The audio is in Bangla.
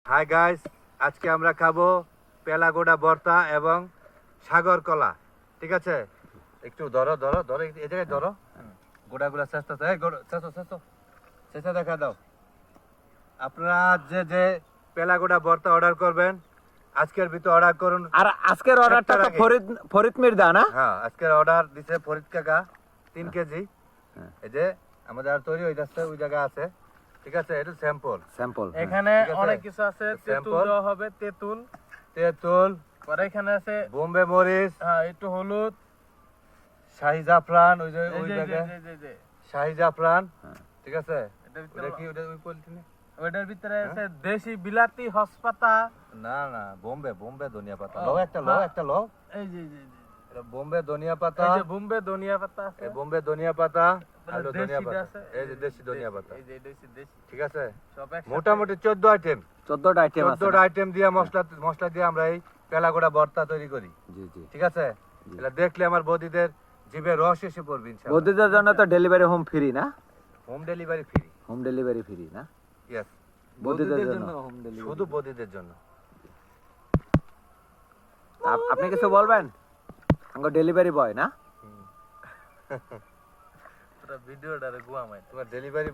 হাই গাইস, আজকে আমরা খাবো পেলাগোড়া ভর্তা এবং সাগর কলা। ঠিক আছে, একটু ধরো ধরো ধরো, এই জায়গায় ধরো, গোড়াগুলা চেষ্টা চেষ্টা দেখা দাও। আপনারা যে যে পেলাগোড়া ভর্তা অর্ডার করবেন, আজকের ভিতর অর্ডার করুন। আর আজকের অর্ডারটা তো ফরিদ মির্জা না? হ্যাঁ, আজকের অর্ডার দিছে ফরিদ কাকা 3 কেজি। এই যে আমাদের আর তৈরি হয়ে যাচ্ছে, ওই জায়গা আছে। ঠিক আছে, এটা স্যাম্পল। এখানে ঠিক আছে? অনেক কিছু আছে। তেঁতুল Sample? দেওয়া হবে, তেঁতুল। পরে এখানে আছে বোম্বে মরিচ, একটু হলুদ, শাহি জাফরান, ওই যে এই ওই যে জায়গায় যে শাহি জাফরান। ঠিক আছে, এটার ওটা ভিতরে কি ওই পলিথিনে? ওইটার ভিতরে আছে দেশি বিলাতি হসপাতা। না না, বোম্বে ধনিয়া পাতা। ও, লও একটা লও। এই যে এটা বোম্বে ধনিয়া পাতা। এই যে বোম্বে ধনিয়া পাতা আছে। এই বোম্বে ধনিয়া পাতা, তারপরে আলু ধনিয়া দেশিটা পাতা। আছে। এই যে দেশি ধনিয়া পাতা। এই যে দেশি ঠিক আছে, সব একসাথে। মোটামুটি 14 আইটেম। 14টা আইটেম আছে। 14টা আইটেম দিয়ে মশলা দিয়ে আমরা এই পেলাগোড়া ভর্তা তৈরি করি। জি জি। ঠিক আছে, এটা দেখলে আমার বৌদিদের জিভে রস এসে পড়বে ইনশাআল্লাহ। বৌদিদের জন্য তো ডেলিভারি হোম ফ্রি না? Home delivery free. Home delivery free না? ইয়েস, বৌদিদের জন্য শুধু বৌদিদের জন্য। আপনি কিছু বলবেন? আঙ্গো ডেলিভারি বয় না? পুরো ভিডিওটারে গুয়ামাই। তোমার ডেলিভারি